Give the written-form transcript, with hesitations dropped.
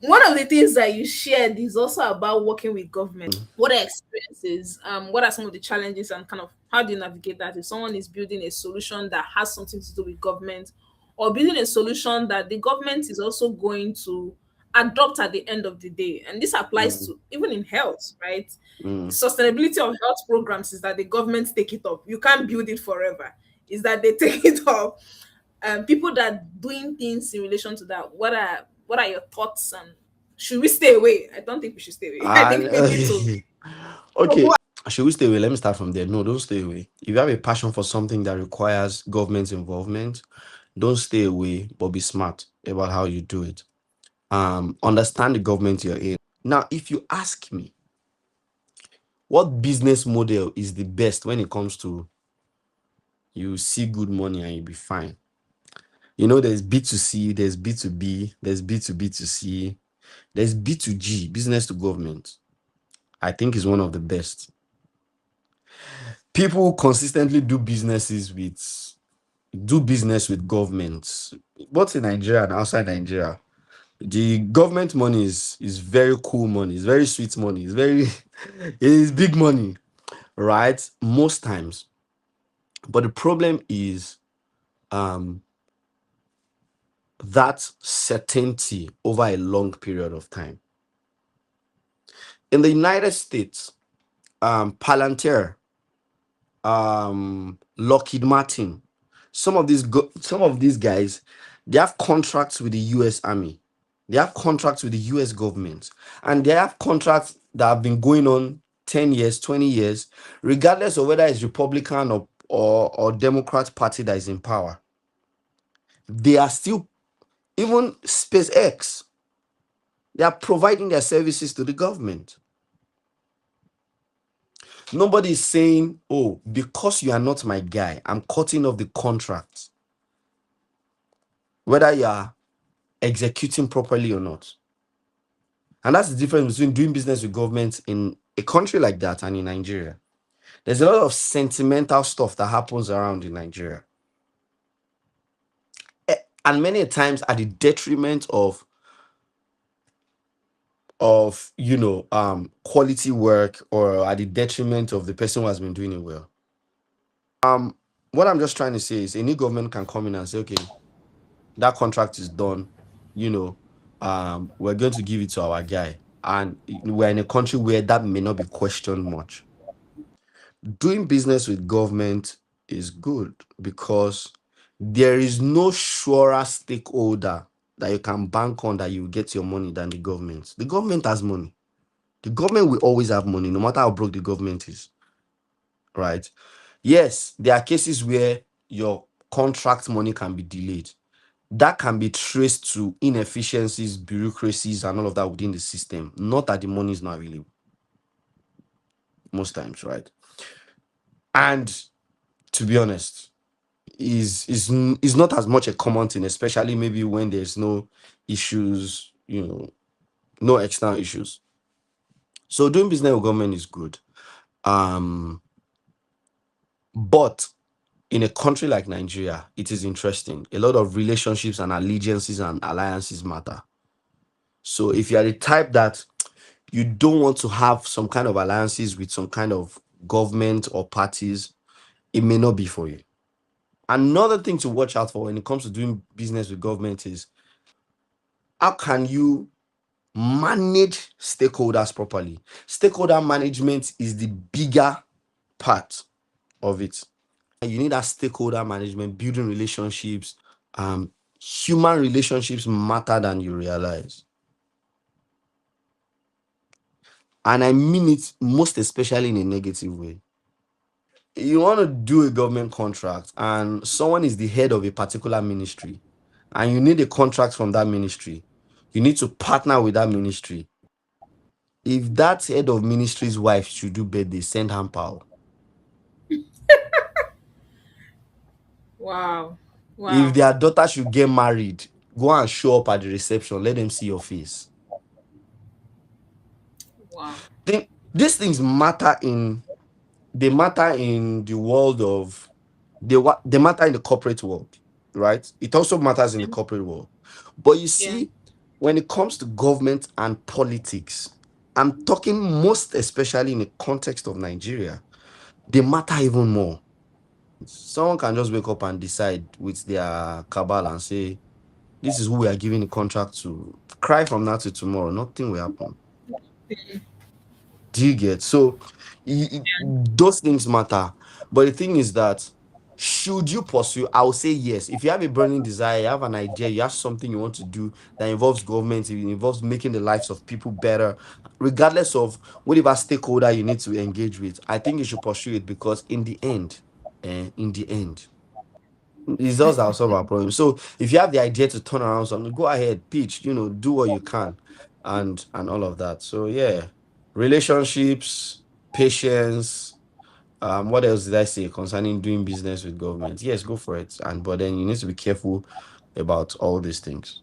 one of the things that you shared is also about working with government. What are experiences? What are some of the challenges and kind of how do you navigate that if someone is building a solution that has something to do with government, or building a solution that the government is also going to adopt at the end of the day? And this applies Mm, to even in health, right? mm, Sustainability of health programs is that the government take it up. You can't build it forever. Is that they take it up. People that are doing things in relation to that, what are your thoughts, and should we stay away? I don't think we should stay away. I and think we need to okay, go. should we stay away? Let me start from there. No, don't stay away. If you have a passion for something that requires government involvement, don't stay away, but be smart about how you do it. Understand the government you're in. Now, if you ask me, what business model is the best when it comes to you see good money and you be fine? You know, there's B2C, there's B2B, there's B2B2C, there's B2G, business to government. I think is one of the best. People consistently do business with governments, both in Nigeria and outside Nigeria. The government money is very cool money, it's very sweet money, it's very it's big money, right? Most times. But the problem is um that certainty over a long period of time. In the United States, Palantir, Lockheed Martin, some of these guys, they have contracts with the US Army, they have contracts with the US government, and they have contracts that have been going on 10 years, 20 years, regardless of whether it's Republican or Democrat party that is in power. They are still, even SpaceX, they are providing their services to the government. Nobody is saying, oh, because you are not my guy, I'm cutting off the contract, whether you are executing properly or not. And that's the difference between doing business with government in a country like that and in Nigeria. There's a lot of sentimental stuff that happens around in Nigeria. And many times at the detriment of quality work, or at the detriment of the person who has been doing it well. Um what I'm just trying to say is a new government can come in and say, okay, that contract is done, you know, we're going to give it to our guy. And we're in a country where that may not be questioned much. Doing business with government is good because there is no surer stakeholder that you can bank on that you get your money than the government. The government has money. The government will always have money, no matter how broke the government is, right? Yes, there are cases where your contract money can be delayed. That can be traced to inefficiencies, bureaucracies, and all of that within the system. Not that the money is not available most times, right? And to be honest, is not as much a common thing, especially maybe when there's no issues, no external issues. So doing business with government is good. Um, but in a country like Nigeria, it is interesting. A lot of relationships and allegiances and alliances matter. So if you are the type that you don't want to have some kind of alliances with some kind of government or parties, it may not be for you. Another thing to watch out for when it comes to doing business with government is how can you manage stakeholders properly? Stakeholder management is the bigger part of it. You need that stakeholder management, building relationships. Human relationships matter than you realize. And I mean it most especially in a negative way. You want to do a government contract and someone is the head of a particular ministry and you need a contract from that ministry, you need to partner with that ministry. If that head of ministry's wife should do birthday, send her power. Wow. If Wow. their daughter should get married, go and show up at the reception, let them see your face. Wow. These things matter in they matter in the world of they matter in the corporate world, right? It also matters in the corporate world. But you Yeah. see, when it comes to government and politics, I'm talking most especially in the context of Nigeria, they matter even more. Someone can just wake up and decide with their cabal and say, this is who we are giving the contract to. Cry from now to tomorrow, nothing will happen. Do you get? So those things matter. But the thing is that should you pursue, I will say yes. If you have a burning desire, you have an idea, you have something you want to do that involves government, it involves making the lives of people better, regardless of whatever stakeholder you need to engage with, I think you should pursue it because in the end, results that will solve our problem. So if you have the idea to turn around something, go ahead, pitch, do what you can and all of that. So yeah, relationships, patience. What else did I say concerning doing business with government? Yes, go for it. But then you need to be careful about all these things.